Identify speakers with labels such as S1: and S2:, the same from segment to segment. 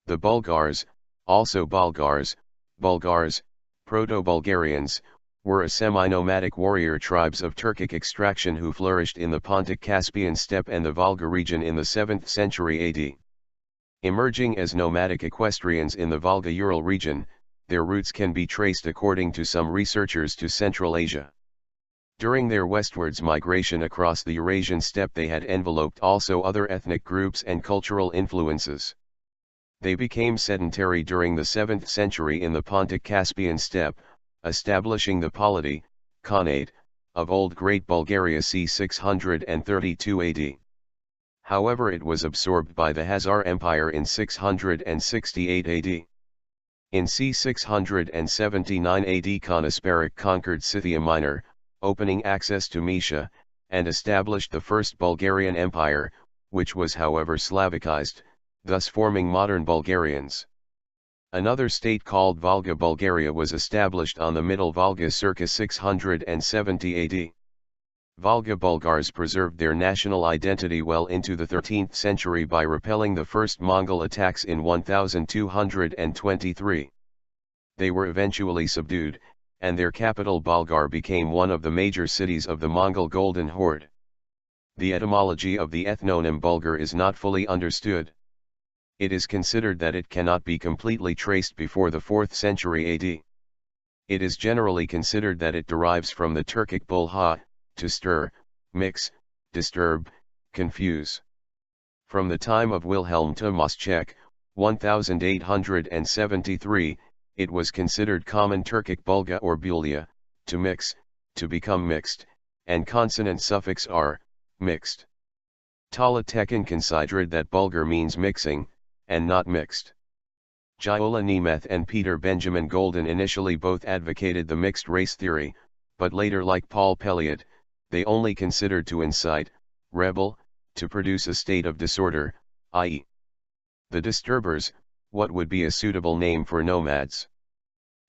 S1: The Bulgars, also Bulgars, Proto-Bulgarians, were a semi-nomadic warrior tribes of Turkic extraction who flourished in the Pontic-Caspian steppe and the Volga region in the 7th century AD. Emerging as nomadic equestrians in the Volga-Ural region, their roots can be traced according to some researchers to Central Asia. During their westwards migration across the Eurasian steppe they had enveloped also other ethnic groups and cultural influences. They became sedentary during the 7th century in the Pontic-Caspian steppe, establishing the polity, Khanate, of Old Great Bulgaria c. 632 AD. However, it was absorbed by the Khazar Empire in 668 AD. In c. 679 AD Khan Asparuch conquered Scythia Minor, opening access to Moesia, and established the First Bulgarian Empire, which was however Slavicized, thus forming modern Bulgarians. Another state called Volga Bulgaria was established on the Middle Volga circa 670 AD. Volga Bulgars preserved their national identity well into the 13th century by repelling the first Mongol attacks in 1223. They were eventually subdued, and their capital Bulgar became one of the major cities of the Mongol Golden Horde. The etymology of the ethnonym Bulgar is not fully understood. It is considered that it cannot be completely traced before the 4th century AD. It is generally considered that it derives from the Turkic bulha, to stir, mix, disturb, confuse. From the time of Wilhelm Tomaschek, 1873, it was considered common Turkic bulga or bulia, to mix, to become mixed, and consonant suffix r, mixed. Tala Tekin considered that Bulgar means mixing, and not mixed. Gyula Nemeth and Peter Benjamin Golden initially both advocated the mixed race theory, but later, like Paul Pelliot, they only considered to incite, rebel, to produce a state of disorder, i.e. the disturbers, what would be a suitable name for nomads.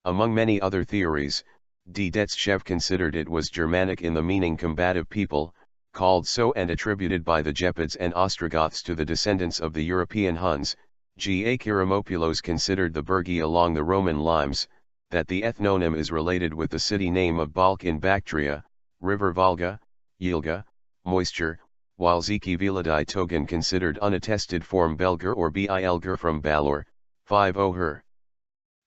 S1: Among many other theories, D. Detschev considered it was Germanic in the meaning combative people, called so and attributed by the Gepids and Ostrogoths to the descendants of the European Huns. G. A. Kiramopoulos considered the Burgi along the Roman limes, that the ethnonym is related with the city name of Balk in Bactria, River Volga, Yilga, moisture, while Zeki Viladai Togan considered unattested form Belgar or Bilgar from Balor, 5 Oher.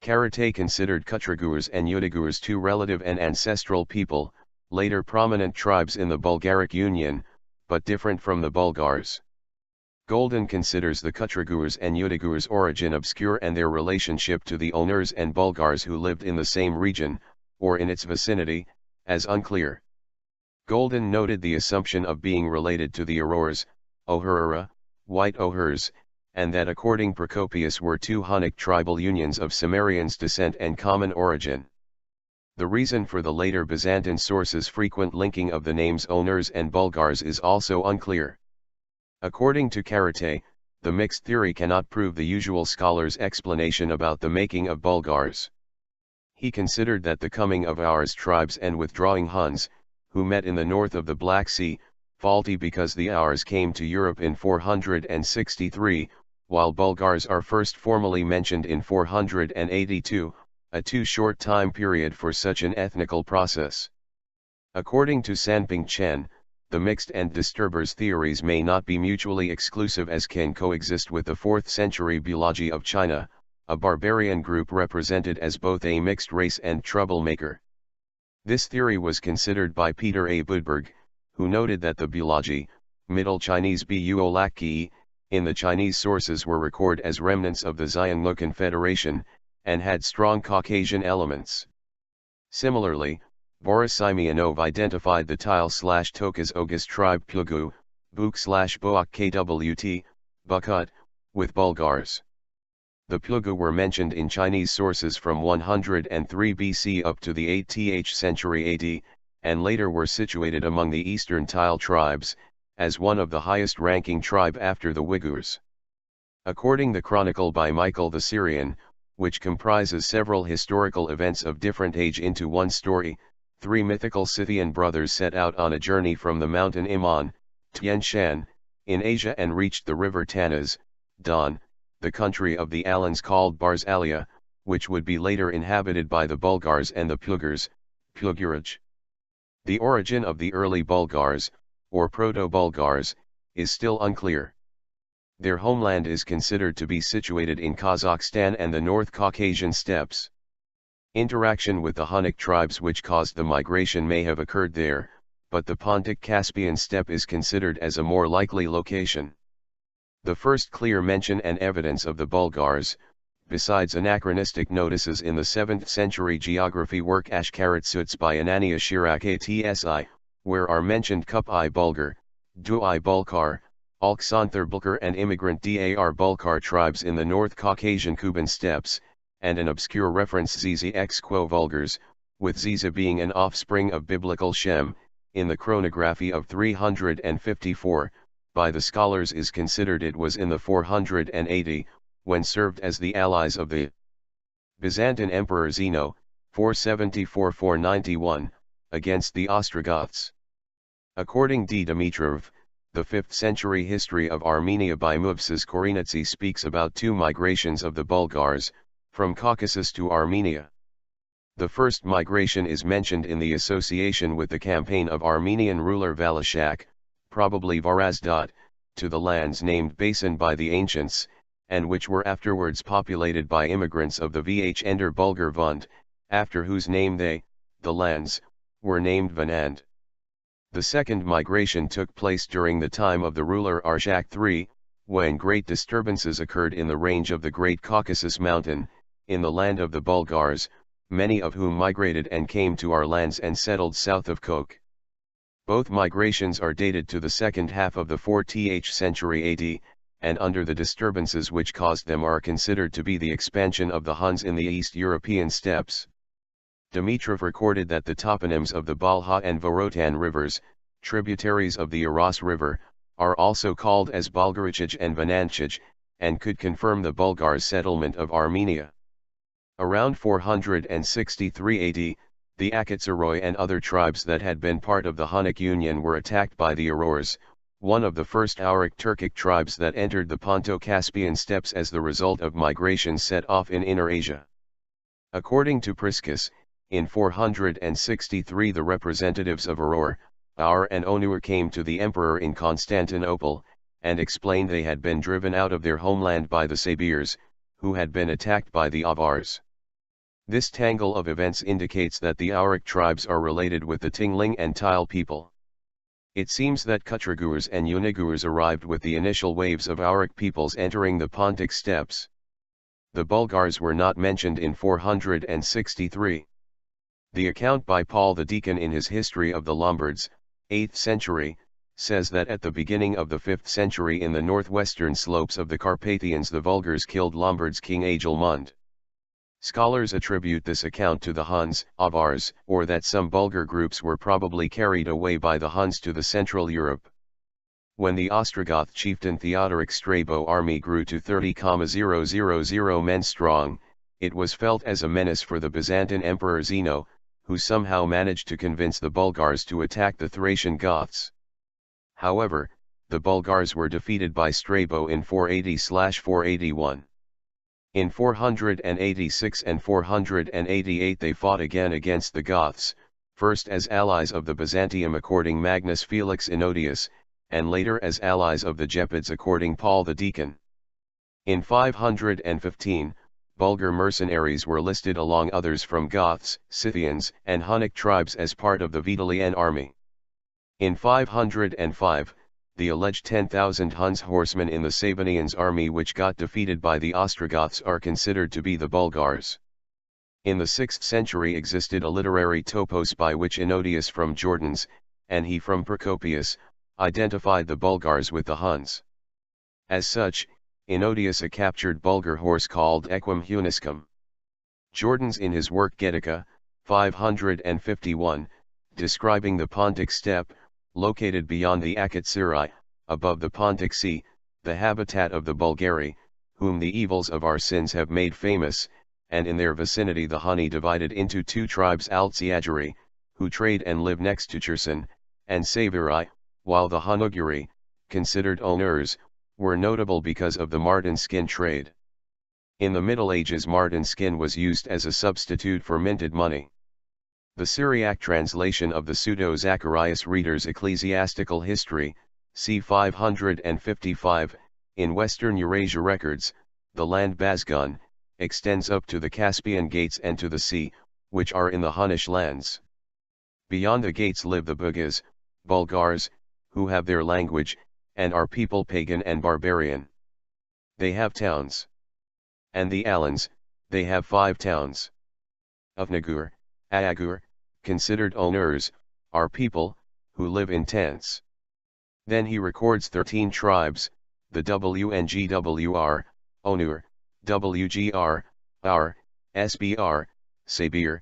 S1: Karate considered Kutragurs and Yudagurs two relative and ancestral people, later prominent tribes in the Bulgaric Union, but different from the Bulgars. Golden considers the Kutragurs and Yudagurs' origin obscure and their relationship to the Onurs and Bulgars who lived in the same region, or in its vicinity, as unclear. Golden noted the assumption of being related to the Aurors, Ohurura, White Ohurs, and that according Procopius were two Hunnic tribal unions of Cimmerians descent and common origin. The reason for the later Byzantine sources' frequent linking of the names Onurs and Bulgars is also unclear. According to Karate, the mixed theory cannot prove the usual scholar's explanation about the making of Bulgars. He considered that the coming of Aurs tribes and withdrawing Huns, who met in the north of the Black Sea, faulty because the Aurs came to Europe in 463, while Bulgars are first formally mentioned in 482, a too short time period for such an ethnical process. According to Sanping Chen, the mixed and disturbers theories may not be mutually exclusive as can coexist with the 4th century Bulaji of China, a barbarian group represented as both a mixed race and troublemaker. This theory was considered by Peter A. Budberg, who noted that the Bulaji, Middle Chinese Buolakki, in the Chinese sources were recorded as remnants of the Xiongnu Confederation, and had strong Caucasian elements. Similarly, Boris Simeonov identified the Tile/Tokas Oghuz tribe Plugu, Buk/Boak Kwt, Bukut, with Bulgars. The Plugu were mentioned in Chinese sources from 103 BC up to the 8th century AD, and later were situated among the eastern Tile tribes, as one of the highest-ranking tribe after the Uyghurs. According to the chronicle by Michael the Syrian, which comprises several historical events of different age into one story, 3 mythical Scythian brothers set out on a journey from the mountain Iman, Tian Shan, in Asia and reached the river Tanaz, Don, the country of the Alans called Barsalia, which would be later inhabited by the Bulgars and the Pugars, Puguraj. The origin of the early Bulgars, or Proto-Bulgars, is still unclear. Their homeland is considered to be situated in Kazakhstan and the North Caucasian steppes. Interaction with the Hunnic tribes which caused the migration may have occurred there, but the Pontic-Caspian steppe is considered as a more likely location. The first clear mention and evidence of the Bulgars, besides anachronistic notices in the 7th century geography work Ashkaratsuts by Anania Shirak Atsi, where are mentioned Kup-i Bulgar, Du-i Bulkar, Alksanther Bulkar and immigrant Dar Bulkar tribes in the North Caucasian Kuban steppes, and an obscure reference Ziza ex quo Vulgars, with Ziza being an offspring of biblical Shem, in the chronography of 354, by the scholars is considered it was in the 480, when served as the allies of the Byzantine Emperor Zeno, 474-491, against the Ostrogoths. According D. Dimitrov, the 5th century history of Armenia by Movses Korinetsi speaks about 2 migrations of the Bulgars, from Caucasus to Armenia. The first migration is mentioned in the association with the campaign of Armenian ruler Valashak, probably Varazdot, to the lands named Basin by the ancients, and which were afterwards populated by immigrants of the Vh. Bulgar Vund, after whose name they, the lands, were named Vanand. The second migration took place during the time of the ruler Arshak III, when great disturbances occurred in the range of the Great Caucasus Mountain, in the land of the Bulgars, many of whom migrated and came to our lands and settled south of Kok. Both migrations are dated to the second half of the 4th century AD, and under the disturbances which caused them are considered to be the expansion of the Huns in the East European steppes. Dimitrov recorded that the toponyms of the Balha and Vorotan rivers, tributaries of the Aras River, are also called as Bulgarichij and Vananchij, and could confirm the Bulgars' settlement of Armenia. Around 463 AD, the Akatsaroy and other tribes that had been part of the Hunnic Union were attacked by the Arors, one of the first Auric Turkic tribes that entered the Ponto-Caspian steppes as the result of migrations set off in Inner Asia. According to Priscus, in 463 the representatives of Auror, Aur and Onur came to the emperor in Constantinople, and explained they had been driven out of their homeland by the Sabirs, who had been attacked by the Avars. This tangle of events indicates that the Auric tribes are related with the Tingling and Tile people. It seems that Kutragurs and Unigurs arrived with the initial waves of Auric peoples entering the Pontic steppes. The Bulgars were not mentioned in 463. The account by Paul the Deacon in his History of the Lombards, 8th century, says that at the beginning of the 5th century in the northwestern slopes of the Carpathians the Bulgars killed Lombards' king Agelmund. Scholars attribute this account to the Huns, Avars, or that some Bulgar groups were probably carried away by the Huns to the Central Europe. When the Ostrogoth chieftain Theodoric Strabo army grew to 30,000 men strong, it was felt as a menace for the Byzantine Emperor Zeno, who somehow managed to convince the Bulgars to attack the Thracian Goths. However, the Bulgars were defeated by Strabo in 480/481. In 486 and 488 they fought again against the Goths, first as allies of the Byzantium according Magnus Felix Ennodius, and later as allies of the Gepids according Paul the Deacon. In 515, Bulgar mercenaries were listed along others from Goths, Scythians, and Hunnic tribes as part of the Vitalian army. In 505, the alleged 10,000 Huns horsemen in the Sabinians' army which got defeated by the Ostrogoths are considered to be the Bulgars. In the 6th century existed a literary topos by which Ennodius from Jordanes, and he from Procopius, identified the Bulgars with the Huns. As such, Ennodius a captured Bulgar horse called Equum Huniscum. Jordanes in his work Getica, 551, describing the Pontic steppe, located beyond the Akatsiri, above the Pontic Sea, the habitat of the Bulgari, whom the evils of our sins have made famous, and in their vicinity the Hunni divided into 2 tribes Altsiagiri, who trade and live next to Cherson, and Saviri, while the Hunuguri, considered Onurs, were notable because of the marten skin trade. In the Middle Ages, marten skin was used as a substitute for minted money. The Syriac translation of the Pseudo-Zacharias Reader's Ecclesiastical History, c. 555, in Western Eurasia records, the land Bazgun, extends up to the Caspian Gates and to the sea, which are in the Hunnish lands. Beyond the gates live the Bugas, Bulgars, who have their language, and are people pagan and barbarian. They have towns. And the Alans, they have 5 towns. Of Nagur, Ayagur, considered Onurs, are people, who live in tents. Then he records 13 tribes, the WNGWR, Onur, WGR, R, SBR, Sabir,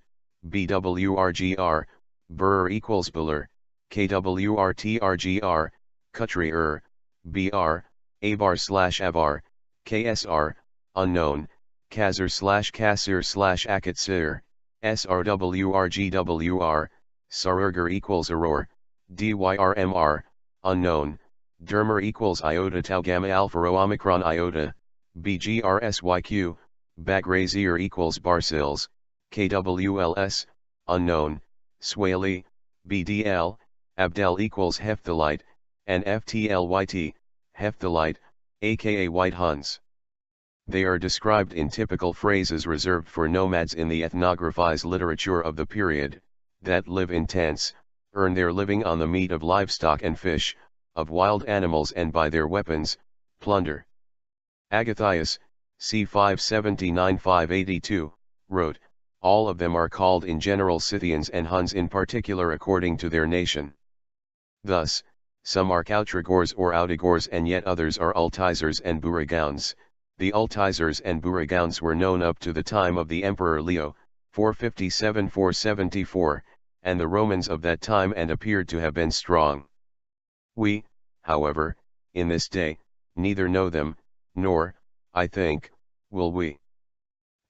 S1: BWRGR, Bur equals Buller, KWRTRGR, Kutri BR, Abar/Avar, KSR, unknown, Kazir/Kasir/Akatsir, SRWRGWR, Sarurger equals Auror, DYRMR, unknown, Dermer equals Iota Tau Gamma Alpha Rho Omicron Iota, BGRSYQ, Bagrazir equals Barsils, KWLS, unknown, Swaley, BDL, Abdel equals Hephthalite, and FTLYT, Hephthalite, aka White Huns. They are described in typical phrases reserved for nomads in the ethnographies literature of the period, that live in tents, earn their living on the meat of livestock and fish, of wild animals, and by their weapons, plunder. Agathias, c. 579-582, wrote, all of them are called in general Scythians and Huns in particular according to their nation. Thus, some are Kautrigors or Audigors and yet others are Ultizers and Buragouns. The Ultizers and Buragouns were known up to the time of the Emperor Leo, 457-474, and the Romans of that time, and appeared to have been strong. We, however, in this day, neither know them, nor, I think, will we.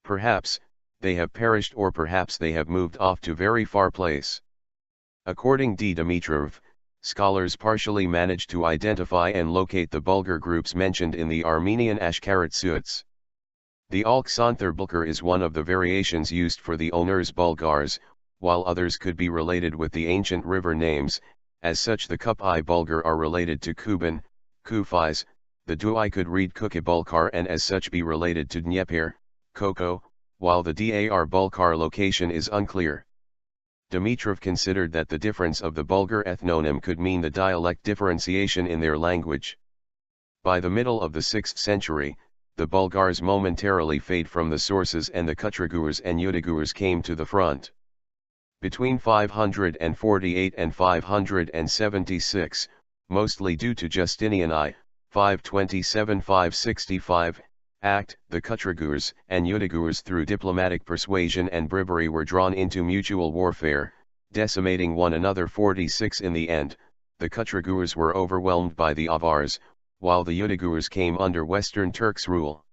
S1: Perhaps, they have perished, or perhaps they have moved off to very far place. According D. Dimitrov, scholars partially managed to identify and locate the Bulgar groups mentioned in the Armenian Ashkarat Suits. The Alexanther Bulgar is one of the variations used for the Onurs Bulgars, while others could be related with the ancient river names. As such, the Kupi Bulgar are related to Kuban, Kufis, the Dui could read Kuki Bulkar and as such be related to Dnieper, Koko, while the Dar Bulkar location is unclear. Dimitrov considered that the difference of the Bulgar ethnonym could mean the dialect differentiation in their language. By the middle of the 6th century, the Bulgars momentarily fade from the sources and the Kutrigurs and Udigurs came to the front. Between 548 and 576, mostly due to Justinian I, 527-565, Act, the Kutrigurs and Udigurs through diplomatic persuasion and bribery were drawn into mutual warfare, decimating one another. 46 In the end, the Kutrigurs were overwhelmed by the Avars, while the Udigurs came under Western Turks' rule.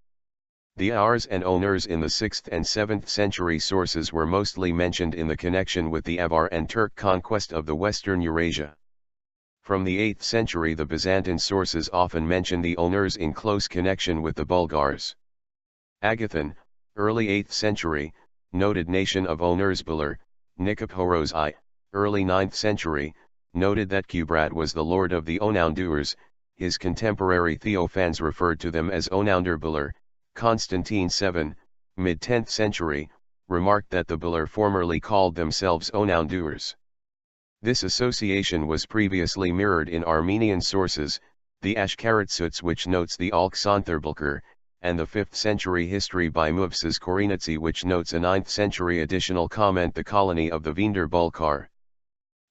S1: The Avars and Onurs in the 6th and 7th century sources were mostly mentioned in the connection with the Avar and Turk conquest of the Western Eurasia. From the 8th century the Byzantine sources often mention the Onurs in close connection with the Bulgars. Agathon, early 8th century, noted nation of Onursbular, Nikiporos I, early 9th century, noted that Kubrat was the lord of the Onoundurs. His contemporary Theophans referred to them as Onounderbular. Constantine VII, mid-10th century, remarked that the Bular formerly called themselves Onoundurs. This association was previously mirrored in Armenian sources, the Ashkaratsuts which notes the Alexanther-Bulgar, and the 5th century history by Mufsas Korinitsi which notes a 9th century additional comment, the colony of the Vinder Bulkar.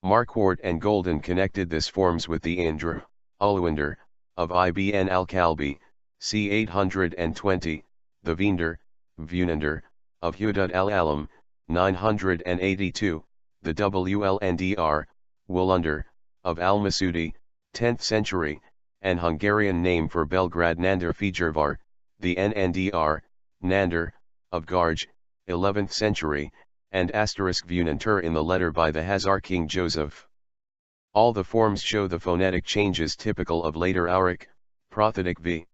S1: Marquardt and Golden connected this forms with the Indra, Ulunder, of Ibn al-Kalbi, c. 820, the Vinder, Vunander, of Hudud al-Alam, 982, the Wlndr, Wolunder, of Al-Masudi, 10th century, and Hungarian name for Belgrade Nandar Fejérvár, the Nndr, Nandar, of Garj, 11th century, and *Vunantur in the letter by the Khazar king Joseph. All the forms show the phonetic changes typical of later Auric, Prothetic v.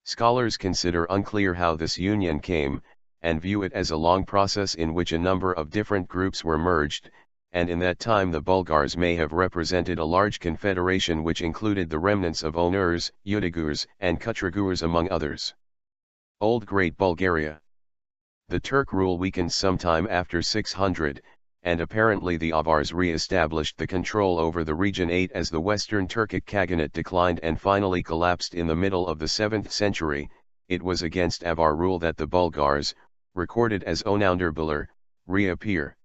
S1: Scholars consider unclear how this union came, and view it as a long process in which a number of different groups were merged, and in that time the Bulgars may have represented a large confederation which included the remnants of Onurs, Udigurs, and Kutragurs among others. Old Great Bulgaria. The Turk rule weakened sometime after 600, and apparently the Avars re-established the control over the region 8 as the Western Turkic Khaganate declined and finally collapsed in the middle of the 7th century. It was against Avar rule that the Bulgars, recorded as Onounderbular, reappear.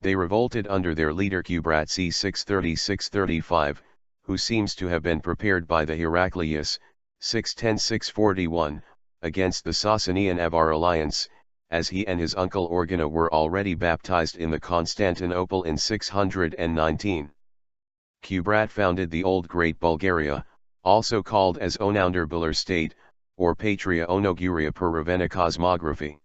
S1: They revolted under their leader Kubrat c. 630-635, who seems to have been prepared by the Heraclius, 610-641, against the Sasanian-Avar alliance, as he and his uncle Organa were already baptized in the Constantinople in 619. Kubrat founded the Old Great Bulgaria, also called as Onounderbular state, or Patria Onoguria per Ravenna cosmography.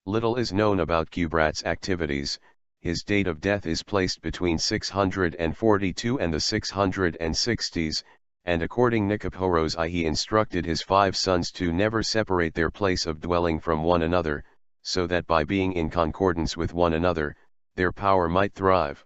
S1: Little is known about Kubrat's activities. His date of death is placed between 642 and the 660s, and according Nicephorus I he instructed his 5 sons to never separate their place of dwelling from one another, so that by being in concordance with one another, their power might thrive.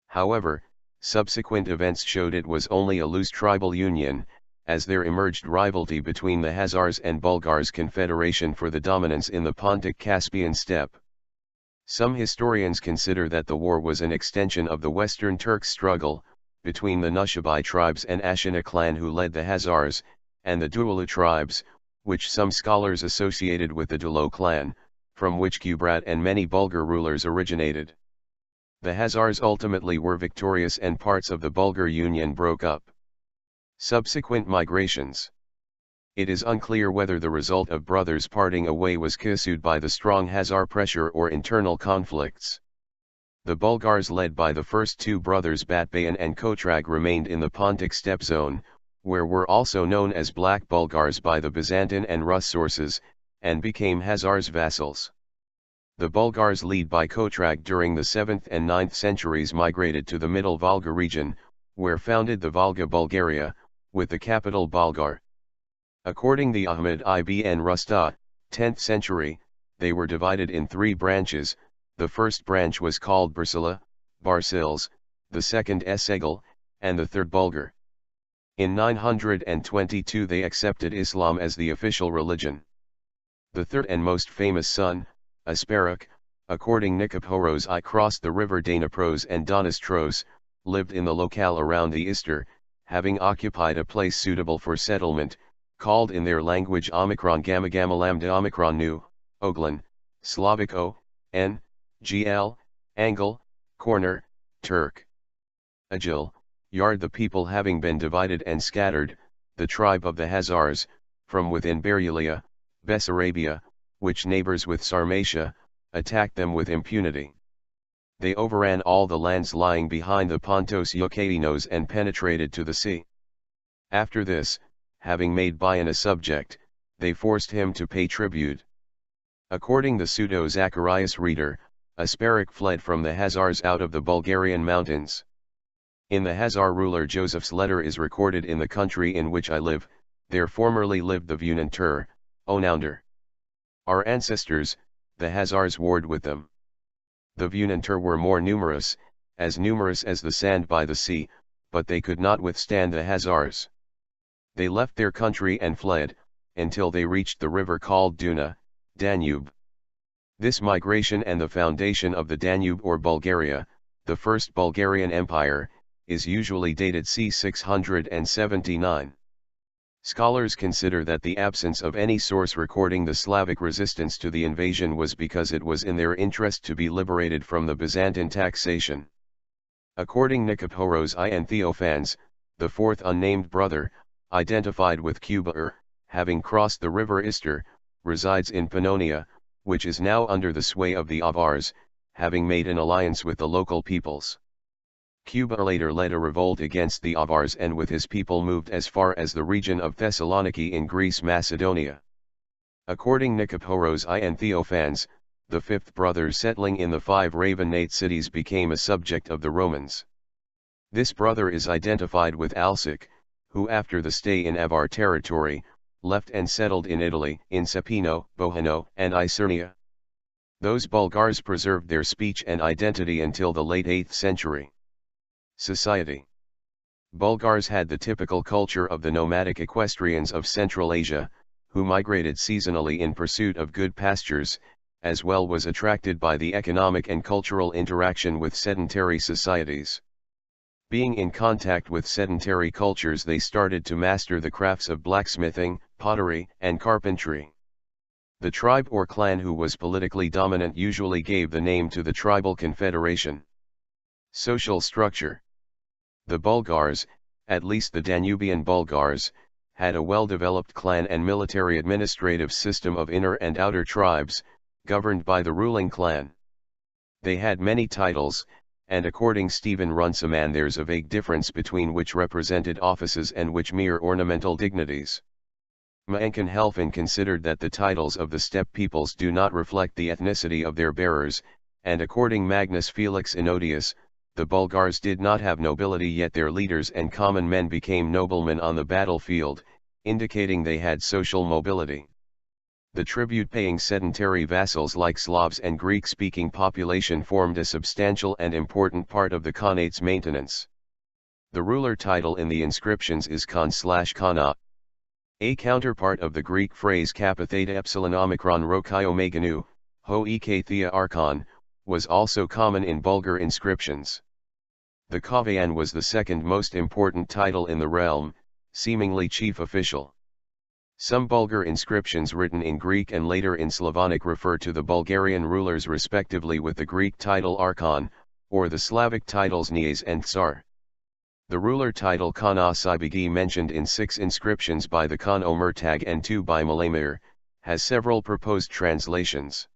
S1: However, subsequent events showed it was only a loose tribal union, as there emerged rivalry between the Hazars and Bulgars confederation for the dominance in the Pontic-Caspian steppe. Some historians consider that the war was an extension of the Western Turks' struggle, between the Nushabai tribes and Ashina clan who led the Hazars, and the Dualu tribes, which some scholars associated with the Dulo clan, from which Kubrat and many Bulgar rulers originated. The Hazars ultimately were victorious and parts of the Bulgar Union broke up. Subsequent migrations. It is unclear whether the result of brothers parting away was caused by the strong Hazar pressure or internal conflicts. The Bulgars led by the first 2 brothers Batbayan and Kotrag remained in the Pontic steppe zone, where were also known as Black Bulgars by the Byzantine and Rus sources, and became Hazars' vassals. The Bulgars led by Kotrag during the 7th and 9th centuries migrated to the Middle Volga region, where founded the Volga Bulgaria, with the capital Bulgar. According the Ahmed ibn Rusta, 10th century, they were divided in 3 branches. The first branch was called Bursila, Barsils, the second Esegel, and the third Bulgar. In 922 they accepted Islam as the official religion. The third and most famous son, Asparuch, according Nicephorus I crossed the river Dnipros and Donistros, lived in the locale around the Ister, having occupied a place suitable for settlement, called in their language Omicron Gamma Gamma Lambda Omicron Nu, Oglan, Slavic O, N, GL, Angle, Corner, Turk. Agil, Yard. The people having been divided and scattered, the tribe of the Hazars, from within Berylia, Bessarabia, which neighbors with Sarmatia, attacked them with impunity. They overran all the lands lying behind the Pontos Euxadinos and penetrated to the sea. After this, having made Bayan a subject, they forced him to pay tribute. According the Pseudo-Zacharias reader, Asparuch fled from the Hazars out of the Bulgarian mountains. In the Hazar ruler Joseph's letter is recorded in the country in which I live, there formerly lived the Vunantur, Onounder. Our ancestors, the Hazars warred with them. The Vunantur were more numerous as the sand by the sea, but they could not withstand the Hazars. They left their country and fled, until they reached the river called Duna, Danube. This migration and the foundation of the Danube or Bulgaria, the first Bulgarian Empire, is usually dated c. 679. Scholars consider that the absence of any source recording the Slavic resistance to the invasion was because it was in their interest to be liberated from the Byzantine taxation. According Nicephorus I and Theophans, the fourth unnamed brother, identified with Kuba, having crossed the river Ister, resides in Pannonia, which is now under the sway of the Avars, having made an alliance with the local peoples. Kuba later led a revolt against the Avars and with his people moved as far as the region of Thessaloniki in Greece Macedonia. According Nicephorus I and Theophans, the fifth brother settling in the 5 Ravenate cities became a subject of the Romans. This brother is identified with Alsic, who after the stay in Avar territory, left and settled in Italy, in Cepino, Bohano, and Isernia. Those Bulgars preserved their speech and identity until the late 8th century. Society. Bulgars had the typical culture of the nomadic equestrians of Central Asia, who migrated seasonally in pursuit of good pastures, as well was attracted by the economic and cultural interaction with sedentary societies. Being in contact with sedentary cultures, they started to master the crafts of blacksmithing, pottery, and carpentry. The tribe or clan who was politically dominant usually gave the name to the tribal confederation. Social structure. The Bulgars, at least the Danubian Bulgars, had a well-developed clan and military administrative system of inner and outer tribes, governed by the ruling clan. They had many titles, and according Stephen Runciman there's a vague difference between which represented offices and which mere ornamental dignities. Mencken Helfen considered that the titles of the steppe peoples do not reflect the ethnicity of their bearers, and according Magnus Felix Enodius, the Bulgars did not have nobility, yet their leaders and common men became noblemen on the battlefield, indicating they had social mobility. The tribute-paying sedentary vassals like Slavs and Greek-speaking population formed a substantial and important part of the Khanate's maintenance. The ruler title in the inscriptions is Khan/Khana. A counterpart of the Greek phrase Kappa Theta Epsilon Omicron Rho Chi Omega Ho Ek Thea Archon, was also common in Bulgar inscriptions. The Kavayan was the second most important title in the realm, seemingly chief official. Some Bulgar inscriptions written in Greek and later in Slavonic refer to the Bulgarian rulers respectively with the Greek title Archon, or the Slavic titles Knyaz and Tsar. The ruler title Khan Sibigi, mentioned in 6 inscriptions by the Khan Omertag and 2 by Malamir, has several proposed translations.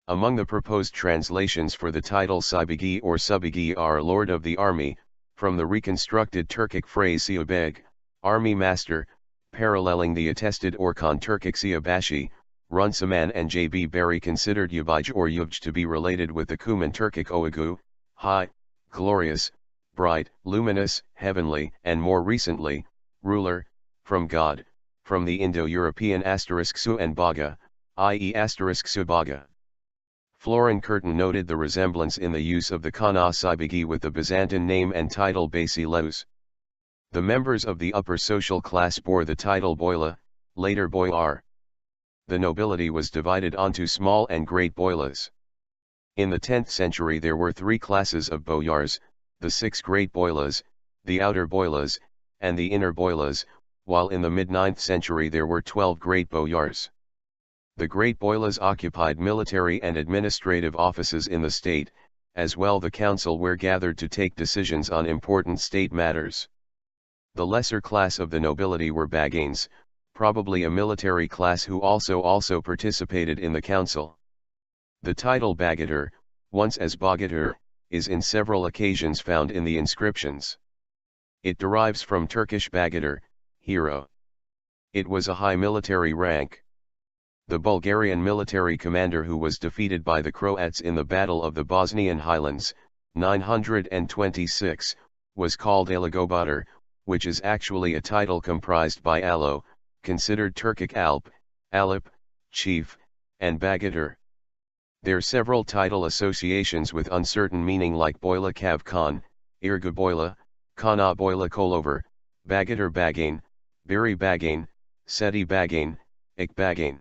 S1: Among the proposed translations for the title Sibigi or Subigi are Lord of the Army, from the reconstructed Turkic phrase Siyabeg, Army Master, paralleling the attested Orkhon Turkic Siyabashi. Runciman and J. B. Berry considered Yabij or Yubj to be related with the Cuman Turkic Oagu, high, glorious, bright, luminous, heavenly, and more recently, ruler, from God, from the Indo-European *su and baga, i.e. *subaga. Florin Curtin noted the resemblance in the use of the Kana Sibigi with the Byzantine name and title Basileus. The members of the upper social class bore the title Boila, later Boyar. The nobility was divided onto small and great boilas. In the 10th century there were 3 classes of boyars, the 6 great boilas, the outer boilas, and the inner boilas, while in the mid-9th century there were 12 great boyars. The great boilas occupied military and administrative offices in the state, as well the council were gathered to take decisions on important state matters. The lesser class of the nobility were baganes, probably a military class who also participated in the council. The title Bagatur, once as Bogatur, is in several occasions found in the inscriptions. It derives from Turkish Bagatur, hero. It was a high military rank. The Bulgarian military commander who was defeated by the Croats in the Battle of the Bosnian Highlands, 926, was called Aligobatar, which is actually a title comprised by Alo, considered Turkic Alp, Alip, chief, and Bagatur. There are several title associations with uncertain meaning like Boyla Kav Khan, Irga Boyla, Kana Boyla Kolover, Bagatur Bagane, Biri Bagane, Seti Bagane, Ik Bagane.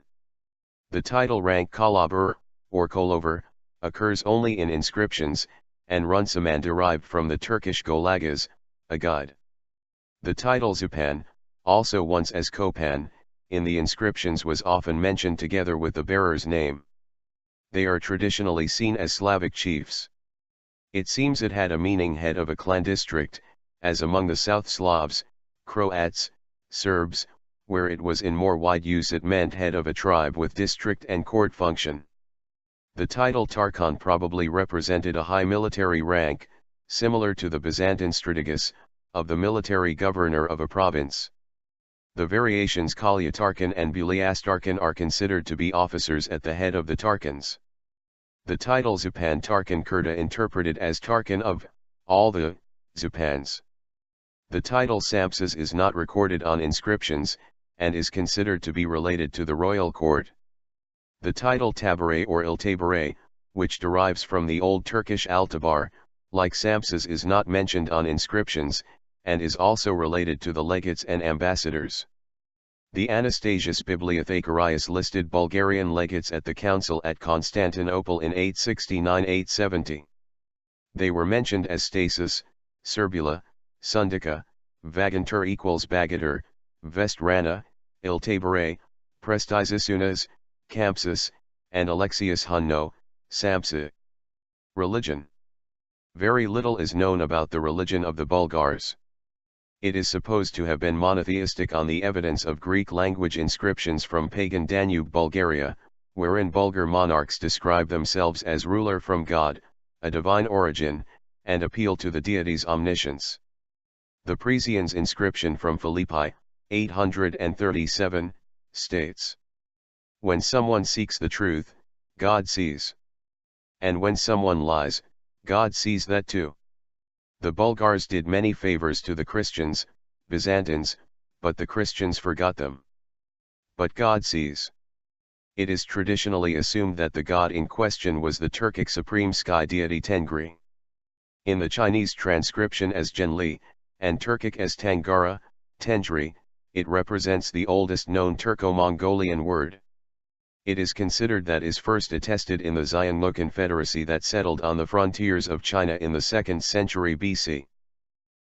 S1: The title rank Kalabur, or Kolover, occurs only in inscriptions, and Runciman derived from the Turkish Golagas, a guide. The title Zupan, also once as Kopan, in the inscriptions was often mentioned together with the bearer's name. They are traditionally seen as Slavic chiefs. It seems it had a meaning head of a clan district, as among the South Slavs, Croats, Serbs, where it was in more wide use it meant head of a tribe with district and court function. The title Tarkhan probably represented a high military rank, similar to the Byzantine strategos, of the military governor of a province. The variations Kalyatarkhan and Buliastarkhan are considered to be officers at the head of the Tarkhans. The title Zupan Tarkhan Kurda interpreted as Tarkhan of all the Zupans. The title Sampses is not recorded on inscriptions, and is considered to be related to the royal court. The title Tabare or Iltabare, which derives from the Old Turkish Altabar, like Sampses is not mentioned on inscriptions, and is also related to the legates and ambassadors. The Anastasius Bibliothecarius listed Bulgarian legates at the council at Constantinople in 869-870. They were mentioned as Stasis, Serbula, Sundika, Vagantur equals Bagatur, Vestrana, Iltabare, Prestizisunas, Campsus, and Alexius Hunno, Sampsa. Religion. Very little is known about the religion of the Bulgars. It is supposed to have been monotheistic on the evidence of Greek language inscriptions from pagan Danube, Bulgaria, wherein Bulgar monarchs describe themselves as ruler from God, a divine origin, and appeal to the deity's omniscience. The Presians inscription from Philippi, 837, states, "When someone seeks the truth, God sees. And when someone lies, God sees that too." The Bulgars did many favors to the Christians, Byzantines, but the Christians forgot them. But God sees. It is traditionally assumed that the god in question was the Turkic supreme sky deity Tengri. In the Chinese transcription as Genli, and Turkic as Tangara, Tendri, it represents the oldest known Turco-Mongolian word. It is considered that is first attested in the Xiongnu Confederacy that settled on the frontiers of China in the 2nd century BC.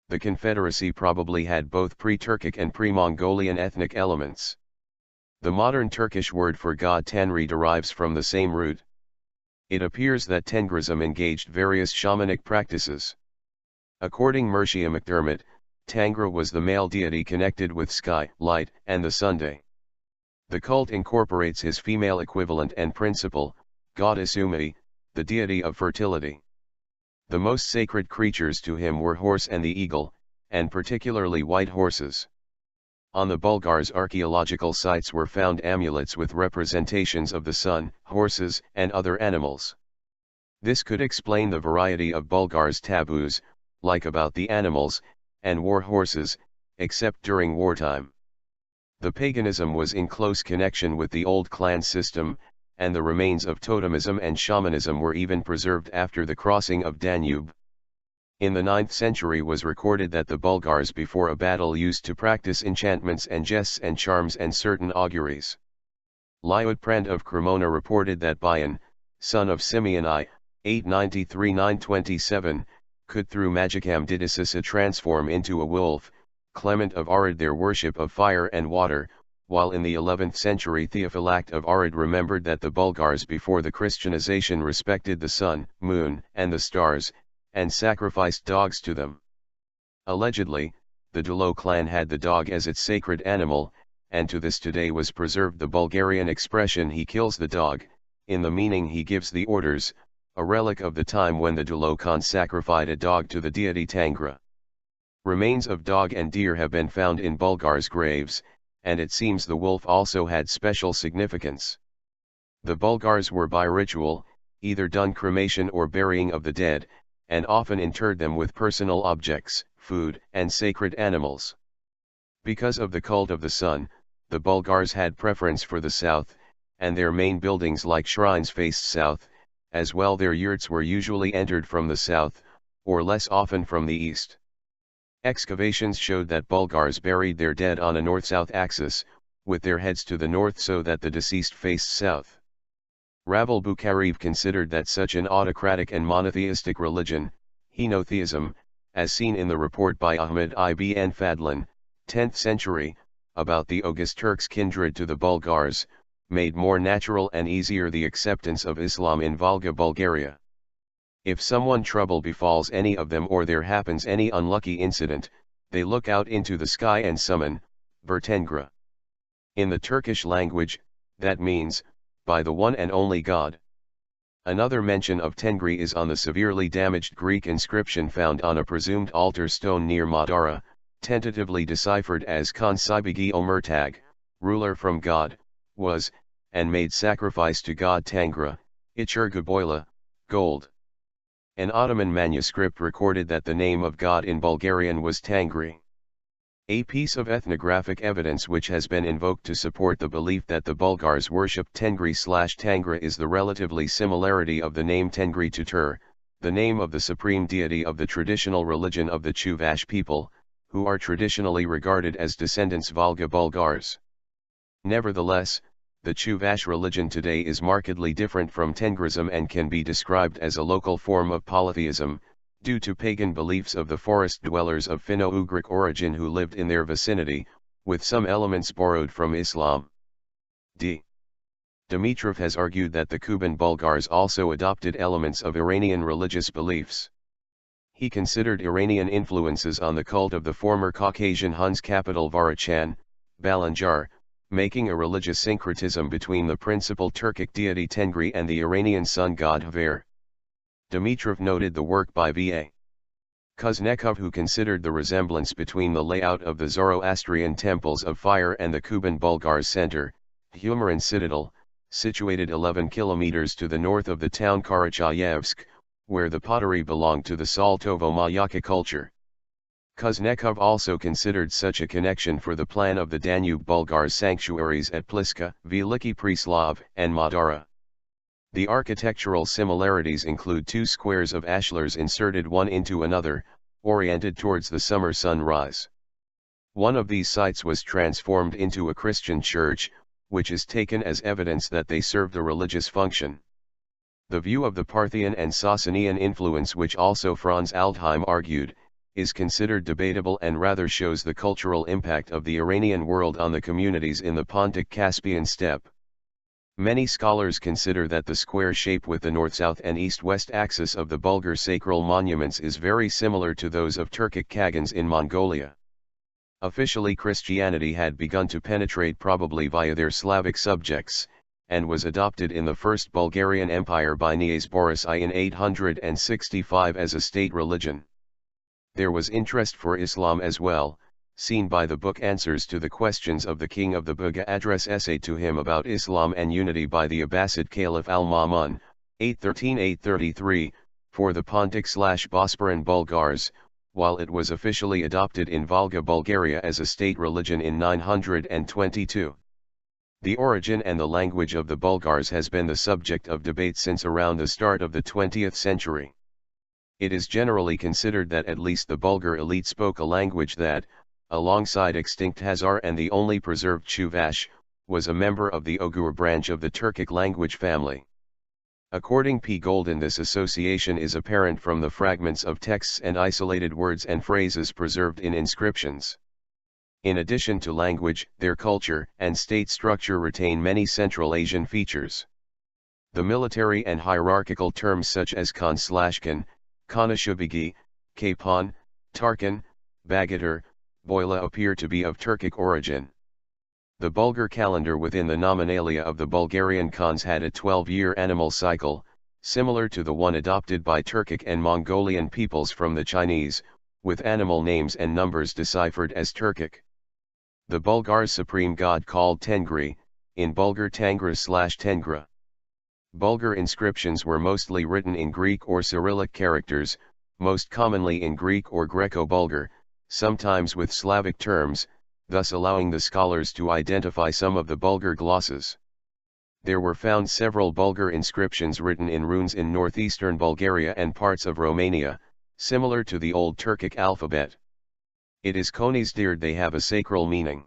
S1: The confederacy probably had both pre-Turkic and pre-Mongolian ethnic elements. The modern Turkish word for god Tanrı derives from the same root. It appears that Tengrism engaged various shamanic practices. According Mircea McDermott, Tangra was the male deity connected with sky, light, and the Sunday. The cult incorporates his female equivalent and principal, goddess Umi, the deity of fertility. The most sacred creatures to him were horse and the eagle, and particularly white horses. On the Bulgars' archaeological sites were found amulets with representations of the sun, horses, and other animals. This could explain the variety of Bulgars' taboos, like about the animals, and war horses, except during wartime. The paganism was in close connection with the old clan system, and the remains of totemism and shamanism were even preserved after the crossing of Danube. In the 9th century was recorded that the Bulgars before a battle used to practice enchantments and jests and charms and certain auguries. Liutprand of Cremona reported that Bion, son of Simeon I, 893-927, could through magicam didicissa transform into a wolf. Clement of Arid their worship of fire and water, while in the 11th century Theophylact of Arid remembered that the Bulgars before the Christianization respected the sun, moon, and the stars, and sacrificed dogs to them. Allegedly, the Dulo clan had the dog as its sacred animal, and to this day was preserved the Bulgarian expression "he kills the dog," in the meaning he gives the orders, a relic of the time when the Dulo Khan sacrificed a dog to the deity Tangra. Remains of dog and deer have been found in Bulgars' graves, and it seems the wolf also had special significance. The Bulgars were by ritual, either done cremation or burying of the dead, and often interred them with personal objects, food, and sacred animals. Because of the cult of the sun, the Bulgars had preference for the south, and their main buildings like shrines faced south, as well their yurts were usually entered from the south, or less often from the east. Excavations showed that Bulgars buried their dead on a north-south axis, with their heads to the north so that the deceased faced south. Ravel Bukharev considered that such an autocratic and monotheistic religion, henotheism, as seen in the report by Ahmed ibn Fadlan, 10th century, about the Oghuz Turks kindred to the Bulgars, made more natural and easier the acceptance of Islam in Volga Bulgaria. If someone trouble befalls any of them or there happens any unlucky incident, they look out into the sky and summon, Vertengra. In the Turkish language, that means, by the one and only God. Another mention of Tengri is on the severely damaged Greek inscription found on a presumed altar stone near Madara, tentatively deciphered as Konsibigi Omertag, ruler from God, was, and made sacrifice to God Tangra, Ichirgaboyla, gold. An Ottoman manuscript recorded that the name of God in Bulgarian was Tangri. A piece of ethnographic evidence which has been invoked to support the belief that the Bulgars worshipped Tengri/Tangra is the relatively similarity of the name Tengri to Tur, the name of the supreme deity of the traditional religion of the Chuvash people, who are traditionally regarded as descendants Volga Bulgars. Nevertheless, the Chuvash religion today is markedly different from Tengrism and can be described as a local form of polytheism, due to pagan beliefs of the forest dwellers of Finno-Ugric origin who lived in their vicinity, with some elements borrowed from Islam. D. Dimitrov has argued that the Kuban Bulgars also adopted elements of Iranian religious beliefs. He considered Iranian influences on the cult of the former Caucasian Huns capital Varachan, Balanjar, making a religious syncretism between the principal Turkic deity Tengri and the Iranian sun god Hvar. Dimitrov noted the work by V.A. Kuznetsov, who considered the resemblance between the layout of the Zoroastrian temples of fire and the Kuban Bulgars' center, Humaran Citadel, situated 11 kilometers to the north of the town Karachaevsk, where the pottery belonged to the Saltovo-Mayaka culture. Kuznetsov also considered such a connection for the plan of the Danube Bulgars' sanctuaries at Pliska, Veliki Preslav, and Madara. The architectural similarities include two squares of ashlars inserted one into another, oriented towards the summer sunrise. One of these sites was transformed into a Christian church, which is taken as evidence that they served a religious function. The view of the Parthian and Sasanian influence, which also Franz Aldheim argued, is considered debatable and rather shows the cultural impact of the Iranian world on the communities in the Pontic-Caspian steppe. Many scholars consider that the square shape with the north-south and east-west axis of the Bulgar sacral monuments is very similar to those of Turkic Kagans in Mongolia. Officially, Christianity had begun to penetrate probably via their Slavic subjects, and was adopted in the First Bulgarian Empire by Kniaz Boris I in 865 as a state religion. There was interest for Islam as well, seen by the book Answers to the Questions of the King of the Buga address essay to him about Islam and unity by the Abbasid Caliph al-Ma'mun, 813-833, for the Pontic/Bosporan Bulgars, while it was officially adopted in Volga Bulgaria as a state religion in 922. The origin and the language of the Bulgars has been the subject of debate since around the start of the 20th century. It is generally considered that at least the Bulgar elite spoke a language that, alongside extinct Khazar and the only preserved Chuvash, was a member of the Oghur branch of the Turkic language family. According P. Golden, this association is apparent from the fragments of texts and isolated words and phrases preserved in inscriptions. In addition to language, their culture and state structure retain many Central Asian features. The military and hierarchical terms such as Khan/Khan, Konashubigi, Kapon, Tarkan, Bagatar, Boila appear to be of Turkic origin. The Bulgar calendar within the nominalia of the Bulgarian Khans had a 12-year animal cycle, similar to the one adopted by Turkic and Mongolian peoples from the Chinese, with animal names and numbers deciphered as Turkic. The Bulgars' supreme god called Tengri, in Bulgar Tangra/Tengra. Bulgar inscriptions were mostly written in Greek or Cyrillic characters, most commonly in Greek or Greco-Bulgar, sometimes with Slavic terms, thus allowing the scholars to identify some of the Bulgar glosses. There were found several Bulgar inscriptions written in runes in northeastern Bulgaria and parts of Romania, similar to the Old Turkic alphabet. It is considered they have a sacral meaning.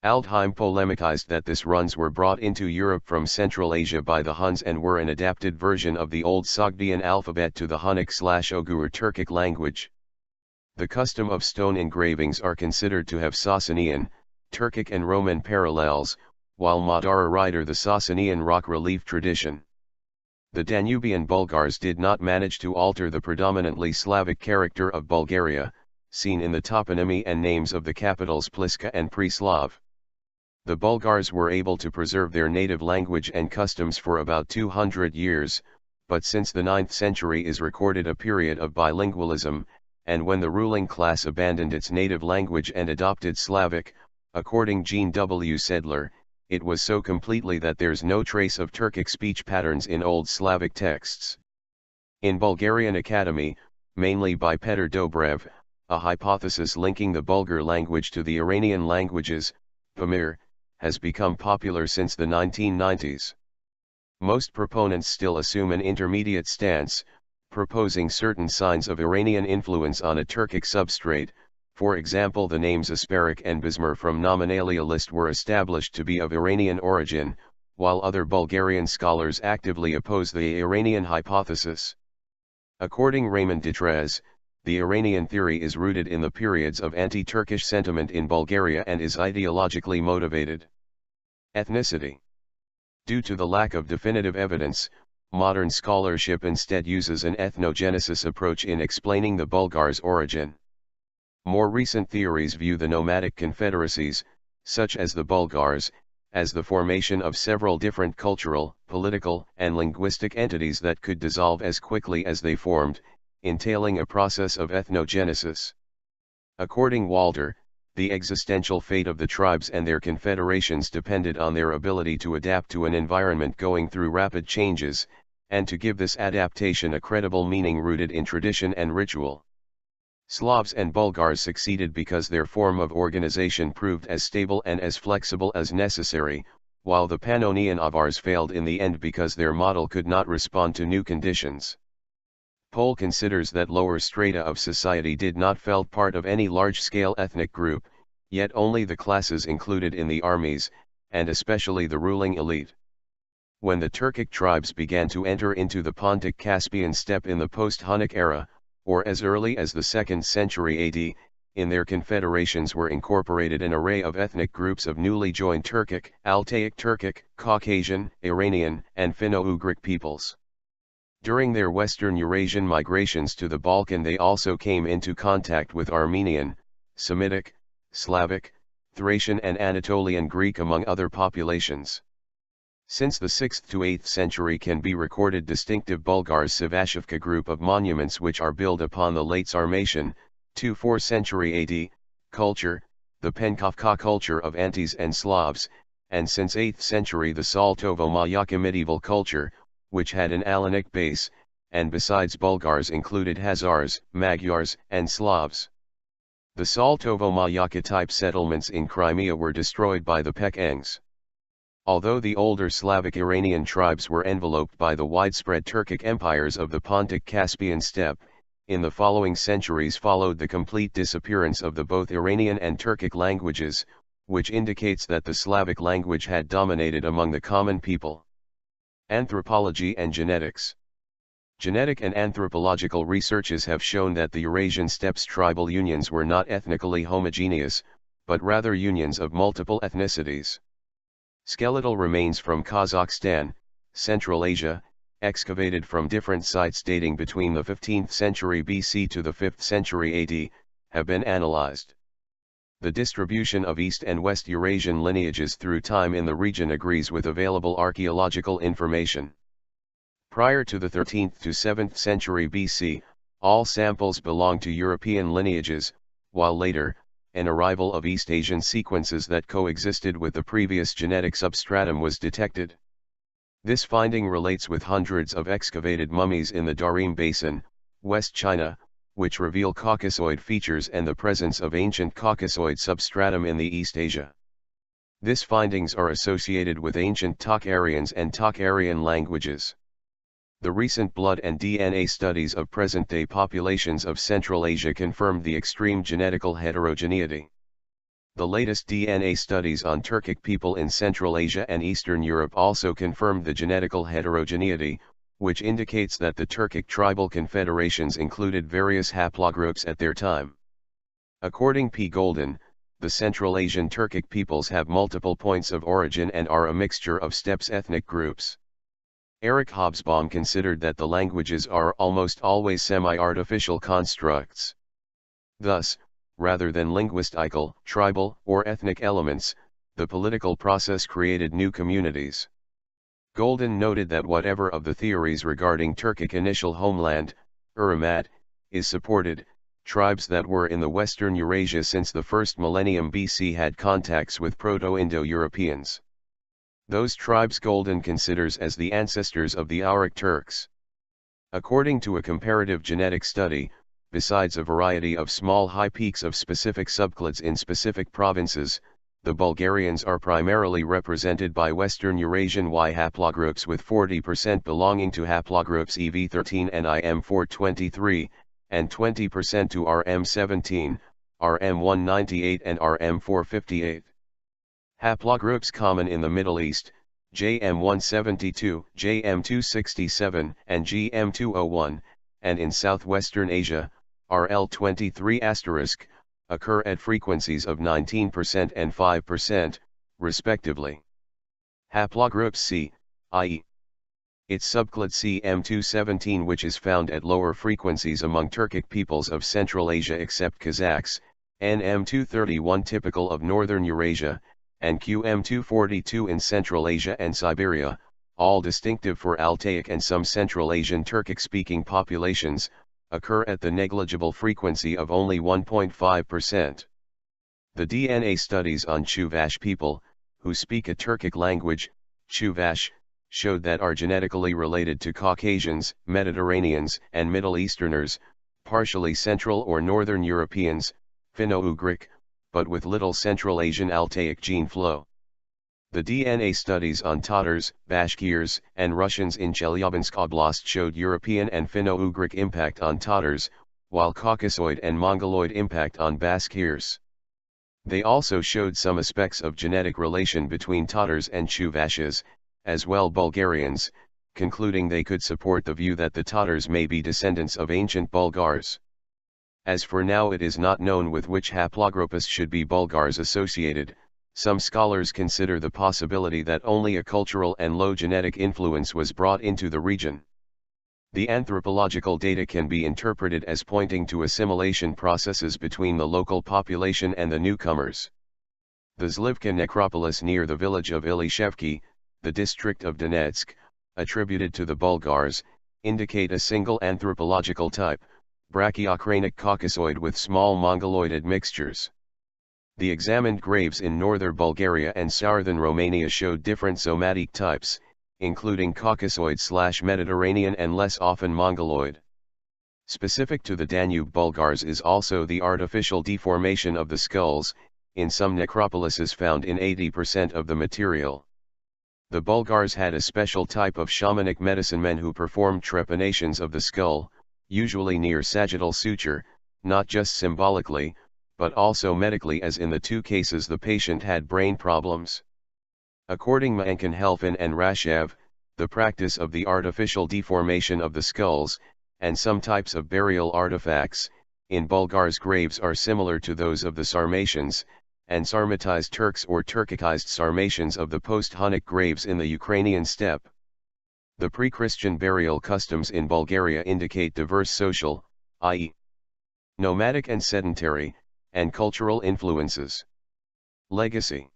S1: Aldheim polemicized that these runes were brought into Europe from Central Asia by the Huns and were an adapted version of the Old Sogdian alphabet to the Hunnic/Oghur Turkic language. The custom of stone engravings are considered to have Sasanian, Turkic and Roman parallels, while Madara rider the Sasanian rock relief tradition. The Danubian Bulgars did not manage to alter the predominantly Slavic character of Bulgaria, seen in the toponymy and names of the capitals Pliska and Preslav. The Bulgars were able to preserve their native language and customs for about 200 years, but since the 9th century is recorded a period of bilingualism, and when the ruling class abandoned its native language and adopted Slavic, according Jean W. Sedler, it was so completely that there's no trace of Turkic speech patterns in Old Slavic texts. In Bulgarian Academy, mainly by Petr Dobrev, a hypothesis linking the Bulgar language to the Iranian languages, Pamir, has become popular since the 1990s. Most proponents still assume an intermediate stance, proposing certain signs of Iranian influence on a Turkic substrate. For example, the names Asparuch and Bizmir from Nominalia list were established to be of Iranian origin, while other Bulgarian scholars actively oppose the Iranian hypothesis. According Raymond Detrez, the Iranian theory is rooted in the periods of anti-Turkish sentiment in Bulgaria and is ideologically motivated. Ethnicity. Due to the lack of definitive evidence, modern scholarship instead uses an ethnogenesis approach in explaining the Bulgars' origin. More recent theories view the nomadic confederacies, such as the Bulgars, as the formation of several different cultural, political, and linguistic entities that could dissolve as quickly as they formed, entailing a process of ethnogenesis. According Walter, the existential fate of the tribes and their confederations depended on their ability to adapt to an environment going through rapid changes, and to give this adaptation a credible meaning rooted in tradition and ritual. Slavs and Bulgars succeeded because their form of organization proved as stable and as flexible as necessary, while the Pannonian Avars failed in the end because their model could not respond to new conditions. Pohl considers that lower strata of society did not felt part of any large-scale ethnic group, yet only the classes included in the armies, and especially the ruling elite. When the Turkic tribes began to enter into the Pontic-Caspian steppe in the post-Hunnic era, or as early as the 2nd century AD, in their confederations were incorporated an array of ethnic groups of newly joined Turkic, Altaic Turkic, Caucasian, Iranian, and Finno-Ugric peoples. During their Western Eurasian migrations to the Balkan, they also came into contact with Armenian, Semitic, Slavic, Thracian and Anatolian Greek among other populations. Since the 6th to 8th century can be recorded distinctive Bulgars Savashivka group of monuments which are built upon the late Sarmatian, 2-4 century AD, culture, the Penkovka culture of Antes and Slavs, and since 8th century the Saltovo-Mayaka medieval culture, which had an Alanic base, and besides Bulgars included Hazars, Magyars, and Slavs. The Saltovo-Mayaka type settlements in Crimea were destroyed by the Pekengs. Although the older Slavic Iranian tribes were enveloped by the widespread Turkic empires of the Pontic-Caspian steppe, in the following centuries followed the complete disappearance of the both Iranian and Turkic languages, which indicates that the Slavic language had dominated among the common people. Anthropology and genetics. Genetic and anthropological researches have shown that the Eurasian steppes tribal unions were not ethnically homogeneous, but rather unions of multiple ethnicities. Skeletal remains from Kazakhstan, Central Asia, excavated from different sites dating between the 15th century BC to the 5th century AD, have been analyzed. The distribution of East and West Eurasian lineages through time in the region agrees with available archaeological information. Prior to the 13th to 7th century BC, all samples belonged to European lineages, while later, an arrival of East Asian sequences that coexisted with the previous genetic substratum was detected. This finding relates with hundreds of excavated mummies in the Darim Basin, West China, which reveal Caucasoid features and the presence of ancient Caucasoid substratum in the East Asia. These findings are associated with ancient Tocharians and Tocharian languages. The recent blood and DNA studies of present-day populations of Central Asia confirmed the extreme genetical heterogeneity. The latest DNA studies on Turkic people in Central Asia and Eastern Europe also confirmed the genetical heterogeneity, which indicates that the Turkic tribal confederations included various haplogroups at their time. According P. Golden, the Central Asian Turkic peoples have multiple points of origin and are a mixture of steppes ethnic groups. Eric Hobsbawm considered that the languages are almost always semi-artificial constructs. Thus, rather than linguistical, tribal, or ethnic elements, the political process created new communities. Golden noted that whatever of the theories regarding Turkic initial homeland, Uramat, is supported, tribes that were in the Western Eurasia since the first millennium BC had contacts with Proto-Indo-Europeans. Those tribes Golden considers as the ancestors of the Auric Turks. According to a comparative genetic study, besides a variety of small high peaks of specific subclades in specific provinces, the Bulgarians are primarily represented by Western Eurasian Y haplogroups with 40% belonging to haplogroups EV13 and IM423, and 20% to RM17, RM198 and RM458. Haplogroups common in the Middle East, JM172, JM267, and GM201, and in southwestern Asia, RL23*, occur at frequencies of 19% and 5%, respectively. Haplogroup C, i.e. its subclade CM217, which is found at lower frequencies among Turkic peoples of Central Asia except Kazakhs, NM231 typical of Northern Eurasia, and QM242 in Central Asia and Siberia, all distinctive for Altaic and some Central Asian Turkic-speaking populations, occur at the negligible frequency of only 1.5%. The DNA studies on Chuvash people, who speak a Turkic language, Chuvash, showed that are genetically related to Caucasians, Mediterraneans, and Middle Easterners, partially Central or Northern Europeans, Finno-Ugric, but with little Central Asian Altaic gene flow. The DNA studies on Tatars, Bashkirs, and Russians in Chelyabinsk Oblast showed European and Finno-Ugric impact on Tatars, while Caucasoid and Mongoloid impact on Bashkirs. They also showed some aspects of genetic relation between Tatars and Chuvashes, as well Bulgarians, concluding they could support the view that the Tatars may be descendants of ancient Bulgars. As for now it is not known with which haplogroups should be Bulgars associated. Some scholars consider the possibility that only a cultural and low genetic influence was brought into the region. The anthropological data can be interpreted as pointing to assimilation processes between the local population and the newcomers. The Zlivka necropolis near the village of Ilishevki, the district of Donetsk, attributed to the Bulgars, indicate a single anthropological type, Brachiocranic Caucasoid with small Mongoloid admixtures. The examined graves in northern Bulgaria and southern Romania showed different somatic types, including Caucasoid/Mediterranean and less often Mongoloid. Specific to the Danube Bulgars is also the artificial deformation of the skulls, in some necropolises found in 80% of the material. The Bulgars had a special type of shamanic medicine men who performed trepanations of the skull, usually near sagittal suture, not just symbolically, but also medically, as in the two cases the patient had brain problems. According to Mankin-Helfin and Rashev, the practice of the artificial deformation of the skulls, and some types of burial artifacts, in Bulgars' graves are similar to those of the Sarmatians, and Sarmatized Turks or Turkicized Sarmatians of the post-Hunnic graves in the Ukrainian steppe. The pre-Christian burial customs in Bulgaria indicate diverse social, i.e. nomadic and sedentary, and cultural influences. Legacy.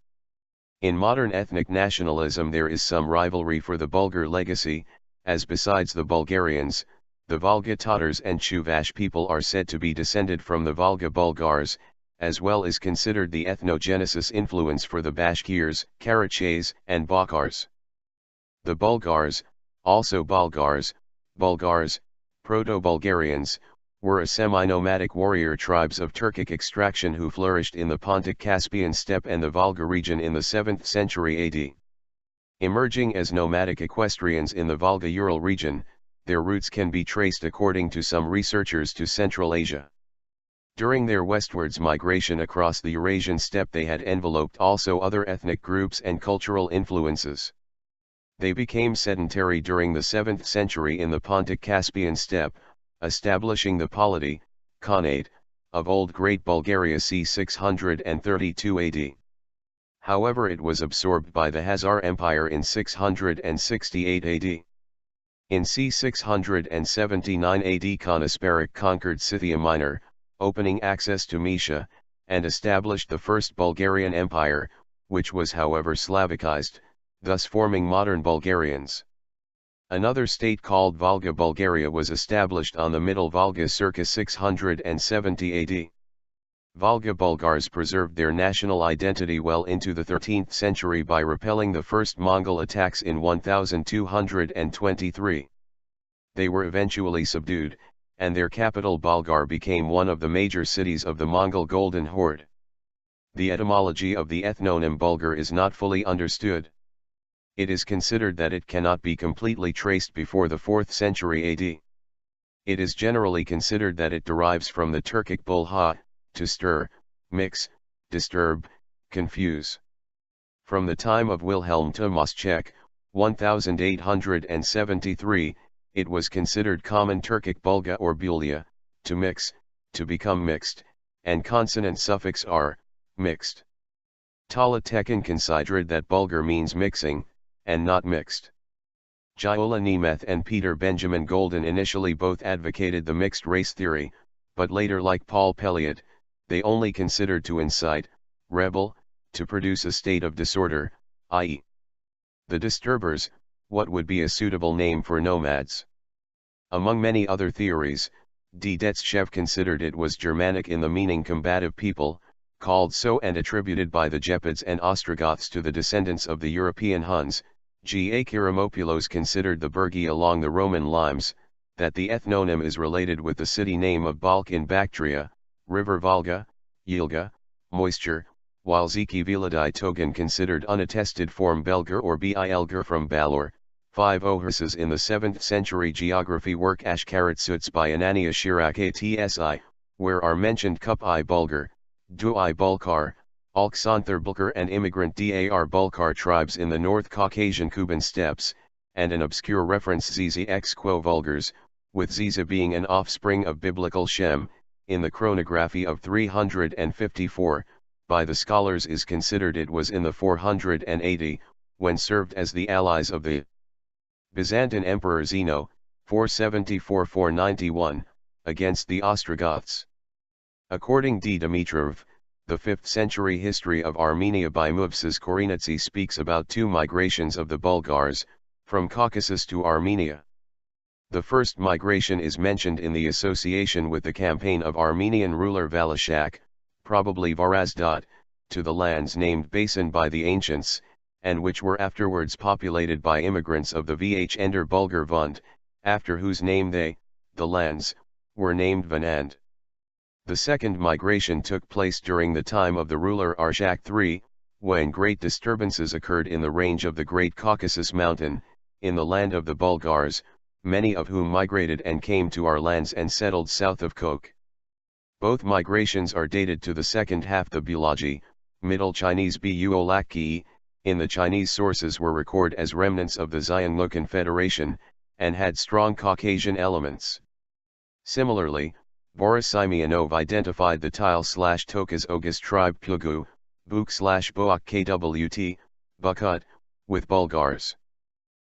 S1: In modern ethnic nationalism there is some rivalry for the Bulgar legacy, as besides the Bulgarians, the Volga Tatars and Chuvash people are said to be descended from the Volga Bulgars, as well as considered the ethnogenesis influence for the Bashkirs, Karachays, and Bakhars. The Bulgars, also Bulgars, Proto-Bulgarians, were a semi-nomadic warrior tribes of Turkic extraction who flourished in the Pontic-Caspian steppe and the Volga region in the 7th century AD. Emerging as nomadic equestrians in the Volga-Ural region, their roots can be traced according to some researchers to Central Asia. During their westwards migration across the Eurasian steppe they had enveloped also other ethnic groups and cultural influences. They became sedentary during the 7th century in the Pontic-Caspian steppe, establishing the polity, Khanate, of Old Great Bulgaria c. 632 AD. However, it was absorbed by the Khazar Empire in 668 AD. In c. 679 AD Khan Asparuch conquered Scythia Minor, opening access to Moesia, and established the First Bulgarian Empire, which was however Slavicized, thus forming modern Bulgarians. Another state called Volga Bulgaria was established on the Middle Volga circa 670 AD. Volga Bulgars preserved their national identity well into the 13th century by repelling the first Mongol attacks in 1223. They were eventually subdued, and their capital Bulgar became one of the major cities of the Mongol Golden Horde. The etymology of the ethnonym Bulgar is not fully understood. It is considered that it cannot be completely traced before the 4th century AD. It is generally considered that it derives from the Turkic bulha, to stir, mix, disturb, confuse. From the time of Wilhelm Tomaschek, 1873, it was considered common Turkic bulga or bulia, to mix, to become mixed, and consonant suffix r, mixed. Tala Tekin considered that Bulgar means mixing, and not mixed. Gyula Nemeth and Peter Benjamin Golden initially both advocated the mixed race theory, but later, like Paul Pelliot, they only considered to incite, rebel, to produce a state of disorder, i.e. the disturbers, what would be a suitable name for nomads. Among many other theories, D. Detschev considered it was Germanic in the meaning combative people, called so and attributed by the Gepids and Ostrogoths to the descendants of the European Huns. G. A. Kirimopoulos considered the Burgi along the Roman limes, that the ethnonym is related with the city name of Balk in Bactria, river Volga, Yilga, moisture, while Zeki Viladi Togan considered unattested form Belgar or Bilger from Balor. 5 Oherses in the 7th century geography work Ashkaratsuts by Anania Shirak ATSI, where are mentioned Kup-I Bulgar, Du-I Bulkar, Alksanther Bulgar and immigrant Dar Bulkar tribes in the North Caucasian Kuban steppes, and an obscure reference Zizi ex quo Vulgars, with Ziza being an offspring of biblical Shem, in the chronography of 354, by the scholars is considered it was in the 480, when served as the allies of the Byzantine Emperor Zeno, 474-491, against the Ostrogoths. According D. Dimitrov, the 5th century history of Armenia by Movses Korinetsi speaks about 2 migrations of the Bulgars, from Caucasus to Armenia. The first migration is mentioned in the association with the campaign of Armenian ruler Valashak, probably Varazdot, to the lands named Basin by the ancients, and which were afterwards populated by immigrants of the Vh Bulgar Vund, after whose name they, the lands, were named Vanand. The second migration took place during the time of the ruler Arshak III, when great disturbances occurred in the range of the Great Caucasus Mountain, in the land of the Bulgars, many of whom migrated and came to our lands and settled south of Kok. Both migrations are dated to the second half the Bulaji, Middle Chinese Buolaki, in the Chinese sources were recorded as remnants of the Xiongnu Confederation, and had strong Caucasian elements. Similarly, Boris Simeonov identified the Tile/Tokas Oghuz tribe Plugu, Buk/Boak Kwt, Bukut, with Bulgars.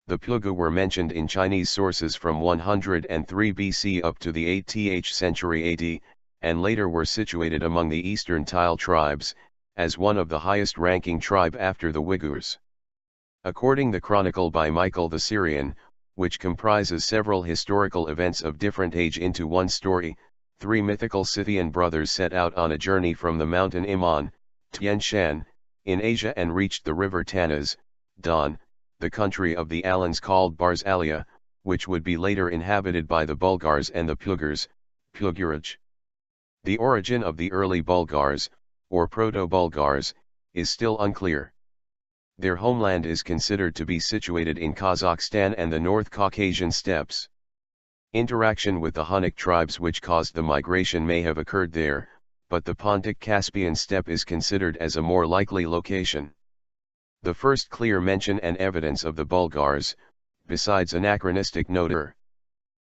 S1: The Plugu were mentioned in Chinese sources from 103 BC up to the 8th century AD, and later were situated among the eastern Tile tribes, as one of the highest-ranking tribe after the Uyghurs. According the chronicle by Michael the Syrian, which comprises several historical events of different age into one story, 3 mythical Scythian brothers set out on a journey from the mountain Iman, Tian Shan, in Asia and reached the river Tanaz, Don, the country of the Alans called Barsalia, which would be later inhabited by the Bulgars and the Plugars, Pluguraj. The origin of the early Bulgars, or Proto-Bulgars, is still unclear. Their homeland is considered to be situated in Kazakhstan and the North Caucasian steppes. Interaction with the Hunnic tribes which caused the migration may have occurred there, but the Pontic-Caspian steppe is considered as a more likely location. The first clear mention and evidence of the Bulgars, besides anachronistic note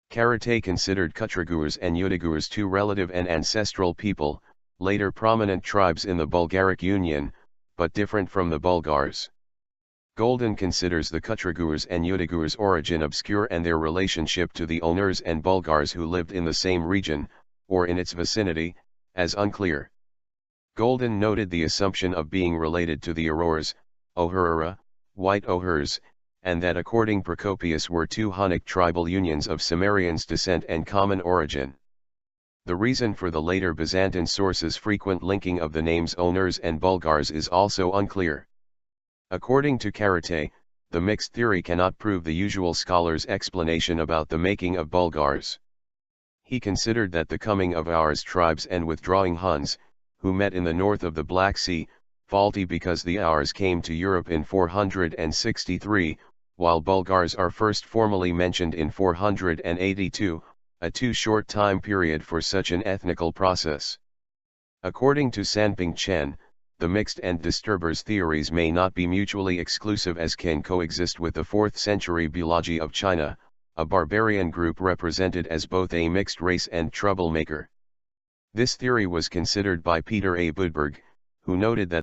S1: Karate considered Kutragurs and Yudagurs 2 relative and ancestral people, later prominent tribes in the Bulgaric Union, but different from the Bulgars. Golden considers the Kutragurs and Yudagurs' origin obscure and their relationship to the Onurs and Bulgars who lived in the same region, or in its vicinity, as unclear. Golden noted the assumption of being related to the Aurors, Ohurura, White Ohurs, and that according Procopius were 2 Hunnic tribal unions of Cimmerians descent and common origin. The reason for the later Byzantine sources' frequent linking of the names Onurs and Bulgars is also unclear. According to Karate, the mixed theory cannot prove the usual scholars' explanation about the making of Bulgars. He considered that the coming of Aurs tribes and withdrawing Huns, who met in the north of the Black Sea, faulty because the Aurs came to Europe in 463, while Bulgars are first formally mentioned in 482, a too short time period for such an ethnical process. According to Sanping Chen, the mixed and disturbers theories may not be mutually exclusive as can coexist with the 4th century Biology of China, a barbarian group represented as both a mixed race and troublemaker. This theory was considered by Peter A. Budberg, who noted that